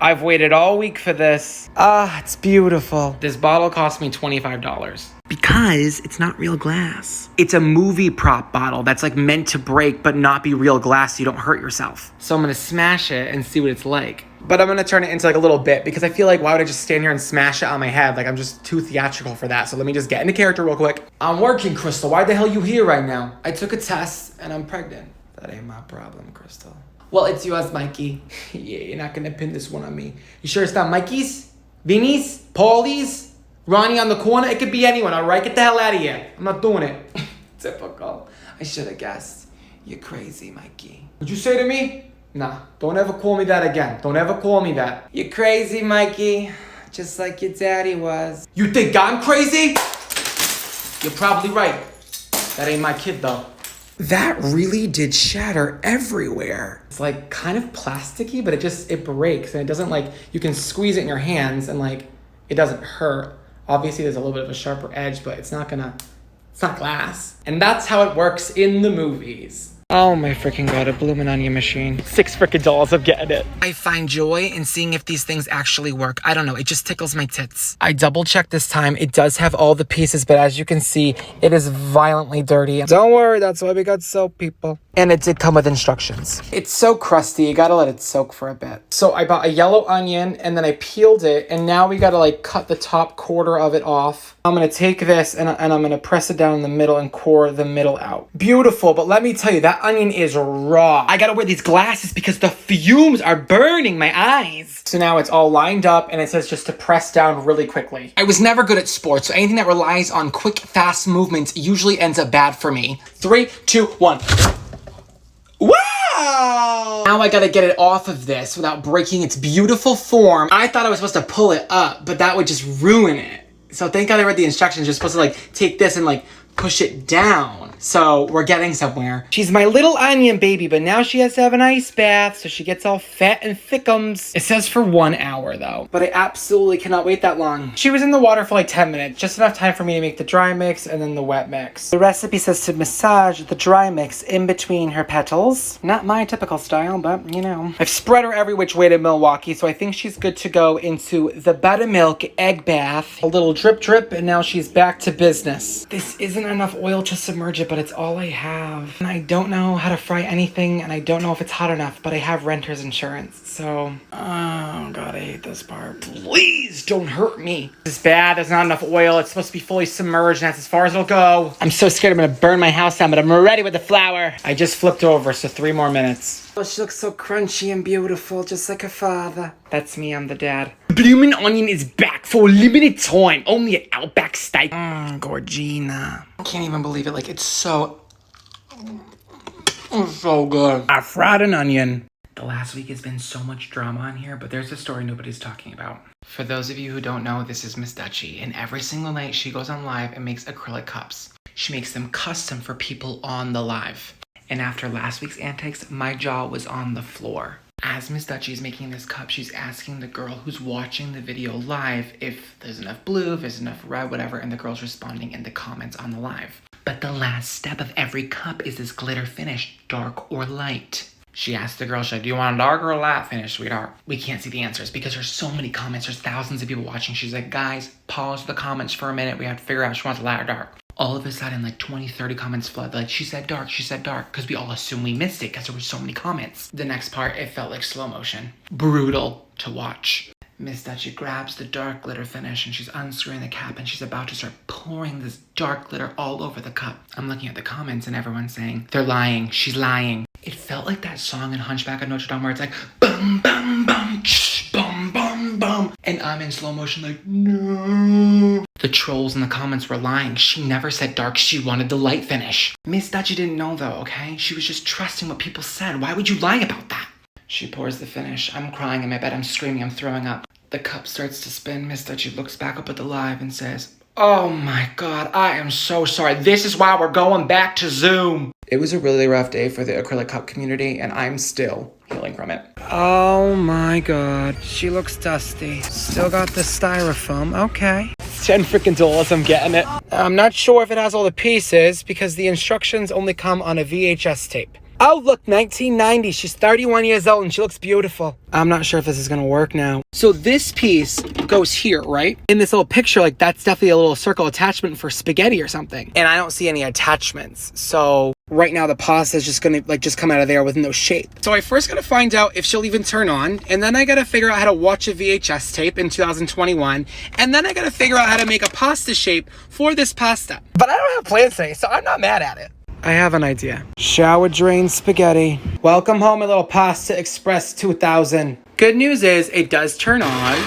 I've waited all week for this. Ah, it's beautiful. This bottle cost me $25. Because it's not real glass. It's a movie prop bottle that's like meant to break but not be real glass so you don't hurt yourself. So I'm gonna smash it and see what it's like. But I'm gonna turn it into like a little bit because I feel like why would I just stand here and smash it on my head? Like I'm just too theatrical for that. So let me just get into character real quick. I'm working, Crystal. Why the hell you here right now? I took a test and I'm pregnant. That ain't my problem, Crystal. Well, it's yours, Mikey. Yeah, you're not gonna pin this one on me. You sure it's not Mikey's? Vinny's? Paulie's? Ronnie on the corner? It could be anyone, all right? Get the hell out of here. I'm not doing it. Typical. I should have guessed. You're crazy, Mikey. What'd you say to me? Nah, don't ever call me that again. Don't ever call me that. You're crazy, Mikey. Just like your daddy was. You think I'm crazy? You're probably right. That ain't my kid, though. That really did shatter everywhere. It's like kind of plasticky, but it breaks and it doesn't like, you can squeeze it in your hands and like, it doesn't hurt. Obviously there's a little bit of a sharper edge, but it's not glass. And that's how it works in the movies. Oh my freaking god, a bloomin' onion machine. $6 freaking I'm getting it. I find joy in seeing if these things actually work. I don't know, it just tickles my tits. I double checked this time. It does have all the pieces, but as you can see, it is violently dirty. Don't worry, that's why we got soap, people. And it did come with instructions. It's so crusty, you gotta let it soak for a bit. So I bought a yellow onion and then I peeled it and now we gotta like cut the top quarter of it off. I'm gonna take this and I'm gonna press it down in the middle and core the middle out. Beautiful, but let me tell you, that onion is raw. I gotta wear these glasses because the fumes are burning my eyes. So now it's all lined up and it says just to press down really quickly. I was never good at sports, so anything that relies on quick, fast movements usually ends up bad for me. 3, 2, 1. Wow! Now I gotta get it off of this without breaking its beautiful form. I thought I was supposed to pull it up, but that would just ruin it. So thank God I read the instructions. You're supposed to like take this and like push it down. So we're getting somewhere. She's my little onion baby, but now she has to have an ice bath, so she gets all fat and thickums. It says for 1 hour though, but I absolutely cannot wait that long. She was in the water for like 10 minutes, just enough time for me to make the dry mix and then the wet mix. The recipe says to massage the dry mix in between her petals. Not my typical style, but you know. I've spread her every which way to Milwaukee, so I think she's good to go into the buttermilk egg bath. A little drip drip, and now she's back to business. This isn't enough oil to submerge it, but it's all I have. And I don't know how to fry anything, and I don't know if it's hot enough, but I have renter's insurance, so... Oh god, I hate this part. Please don't hurt me. This is bad, there's not enough oil, it's supposed to be fully submerged, and that's as far as it'll go. I'm so scared I'm gonna burn my house down, but I'm ready with the flour. I just flipped over, so 3 more minutes. Oh, she looks so crunchy and beautiful, just like her father. That's me, I'm the dad. Bloomin' Onion is back for a limited time, only at Outback Steak. Gorgina. I can't even believe it, like it's so good. I fried an onion. The last week has been so much drama on here, but there's a story nobody's talking about. For those of you who don't know, this is Miss Dutchie, and every single night she goes on live and makes acrylic cups. She makes them custom for people on the live. And after last week's antics, my jaw was on the floor. As Miss Dutchie is making this cup, she's asking the girl who's watching the video live if there's enough blue, if there's enough red, whatever, and the girl's responding in the comments on the live. But the last step of every cup is this glitter finish, dark or light. She asked the girl, she's like, do you want a dark or a light finish, sweetheart? We can't see the answers because there's so many comments, there's thousands of people watching. She's like, guys, pause the comments for a minute. We have to figure out if she wants a light or dark. All of a sudden, like 20, 30 comments flood. Like, she said dark, because we all assume we missed it because there were so many comments. The next part, it felt like slow motion. Brutal to watch. Miss Dutchie grabs the dark glitter finish and she's unscrewing the cap and she's about to start pouring this dark glitter all over the cup. I'm looking at the comments and everyone's saying, they're lying, she's lying. It felt like that song in Hunchback of Notre Dame where it's like, bum, bum, bum, shh, bum, bum, bum. And I'm in slow motion like, no. The trolls in the comments were lying. She never said dark, she wanted the light finish. Miss Dutchie didn't know though, okay? She was just trusting what people said. Why would you lie about that? She pours the finish. I'm crying in my bed, I'm screaming, I'm throwing up. The cup starts to spin. Miss Dutchie looks back up at the live and says, oh my god, I am so sorry. This is why we're going back to Zoom. It was a really rough day for the acrylic cup community, and I'm still healing from it. Oh my god, she looks dusty. Still got the styrofoam, okay. It's $10 freaking, I'm getting it. I'm not sure if it has all the pieces because the instructions only come on a VHS tape. Oh, look, 1990. She's 31 years old and she looks beautiful. I'm not sure if this is gonna work now. So this piece goes here, right? In this little picture, like that's definitely a little circle attachment for spaghetti or something. And I don't see any attachments. So right now the pasta is just gonna like just come out of there with no shape. So I first gotta find out if she'll even turn on. And then I gotta figure out how to watch a VHS tape in 2021. And then I gotta figure out how to make a pasta shape for this pasta. But I don't have plans today, so I'm not mad at it. I have an idea. Shower drain spaghetti. Welcome home, my little Pasta Express 2000. Good news is it does turn on.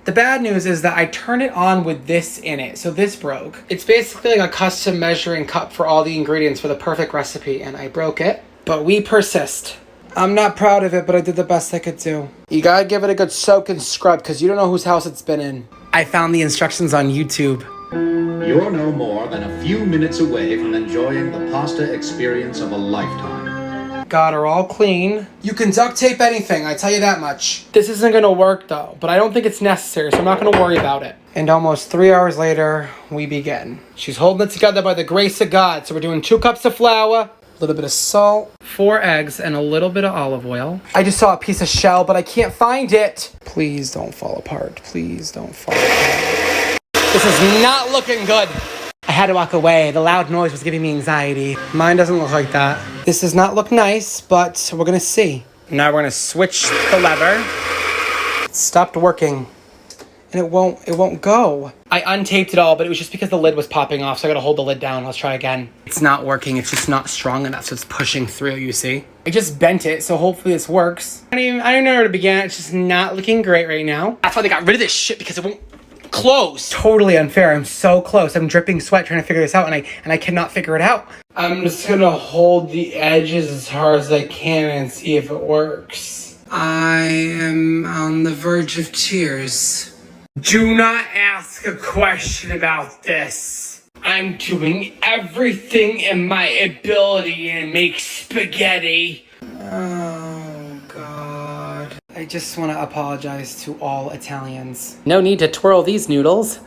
The bad news is that I turn it on with this in it. So this broke. It's basically like a custom measuring cup for all the ingredients for the perfect recipe, and I broke it. But we persist. I'm not proud of it, but I did the best I could do. You gotta give it a good soak and scrub because you don't know whose house it's been in. I found the instructions on YouTube. You're no more than a few minutes away from enjoying the pasta experience of a lifetime. Got her all clean. You can duct tape anything, I tell you that much. This isn't gonna work though, but I don't think it's necessary, so I'm not gonna worry about it. And almost 3 hours later, we begin. She's holding it together by the grace of God. So we're doing 2 cups of flour, a little bit of salt, 4 eggs, and a little bit of olive oil. I just saw a piece of shell, but I can't find it. Please don't fall apart. Please don't fall apart. This is not looking good. I had to walk away. The loud noise was giving me anxiety. Mine doesn't look like that. This does not look nice, but we're gonna see. Now we're gonna switch the lever. It stopped working. And it won't go. I untaped it all, but it was just because the lid was popping off, so I gotta hold the lid down. Let's try again. It's not working, it's just not strong enough, so it's pushing through, you see? I just bent it, so hopefully this works. I don't know where to begin. It's just not looking great right now. That's why they got rid of this shit, because it won't close. Totally unfair. I'm so close. I'm dripping sweat trying to figure this out, and I cannot figure it out. I'm just gonna hold the edges as hard as I can and see if it works. I am on the verge of tears. Do not ask a question about this. I'm doing everything in my ability to make spaghetti. Oh, God. I just want to apologize to all Italians. No need to twirl these noodles.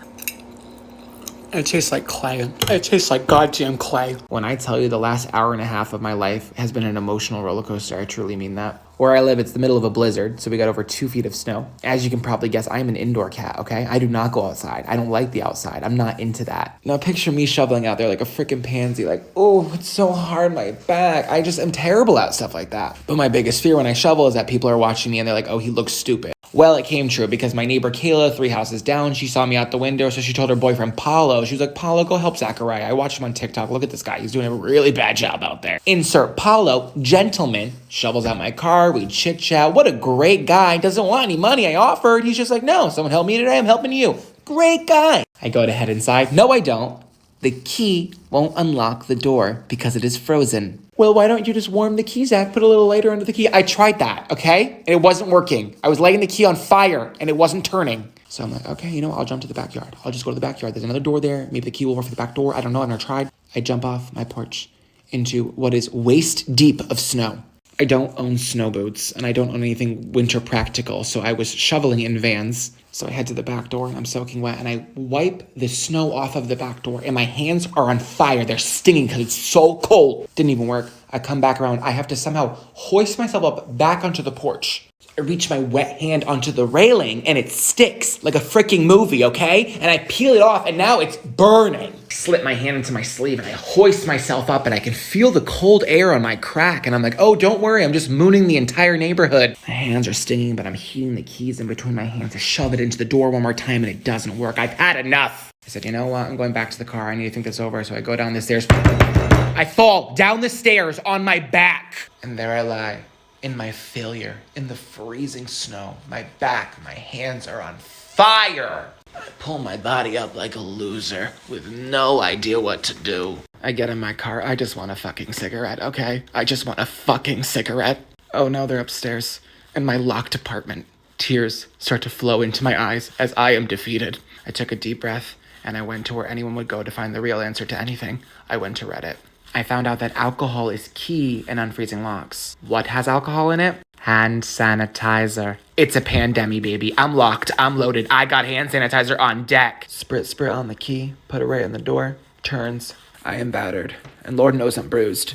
It tastes like clay. It tastes like goddamn clay. When I tell you the last hour and a half of my life has been an emotional roller coaster, I truly mean that. Where I live, it's the middle of a blizzard, so we got over 2 feet of snow. As you can probably guess, I'm an indoor cat, okay? I do not go outside. I don't like the outside. I'm not into that. Now picture me shoveling out there like a freaking pansy, like, oh, it's so hard, my back. I just am terrible at stuff like that. But my biggest fear when I shovel is that people are watching me and they're like, oh, he looks stupid. Well, it came true because my neighbor Kayla, 3 houses down, she saw me out the window, so she told her boyfriend Paulo. She was like, Paulo, go help Zachariah. I watched him on TikTok. Look at this guy. He's doing a really bad job out there. Insert Paulo, gentleman, shovels out my car. We chit-chat. What a great guy. Doesn't want any money. I offered. He's just like, no, someone help me today. I'm helping you. Great guy. I go to head inside. No, I don't. The key won't unlock the door because it is frozen. Well, why don't you just warm the key, Zach? Put a little lighter under the key. I tried that, okay? And it wasn't working. I was laying the key on fire and it wasn't turning. So I'm like, okay, you know, I'll jump to the backyard. I'll just go to the backyard. There's another door there. Maybe the key will work for the back door. I don't know. I've never tried. I jump off my porch into what is waist deep of snow. I don't own snow boots and I don't own anything winter practical. So I was shoveling in Vans. So I head to the back door and I'm soaking wet and I wipe the snow off of the back door and my hands are on fire. They're stinging because it's so cold. Didn't even work. I come back around. I have to somehow hoist myself up back onto the porch. I reach my wet hand onto the railing and it sticks like a freaking movie, okay? And I peel it off and now it's burning. I slip my hand into my sleeve and I hoist myself up and I can feel the cold air on my crack. And I'm like, oh, don't worry. I'm just mooning the entire neighborhood. My hands are stinging, but I'm heating the keys in between my hands to shove it into the door one more time and it doesn't work. I've had enough. I said, you know what? I'm going back to the car. I need to think this over. So I go down the stairs. I fall down the stairs on my back. And there I lie. In my failure, in the freezing snow, my back, my hands are on fire. I pull my body up like a loser with no idea what to do. I get in my car. I just want a fucking cigarette, okay? I just want a fucking cigarette. Oh no, they're upstairs in my locked apartment. Tears start to flow into my eyes as I am defeated. I took a deep breath and I went to where anyone would go to find the real answer to anything. I went to Reddit. I found out that alcohol is key in unfreezing locks. What has alcohol in it? Hand sanitizer. It's a pandemic, baby. I'm locked. I'm loaded. I got hand sanitizer on deck. Sprit on the key. Put it right on the door. Turns. I am battered. And Lord knows I'm bruised.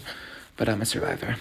But I'm a survivor.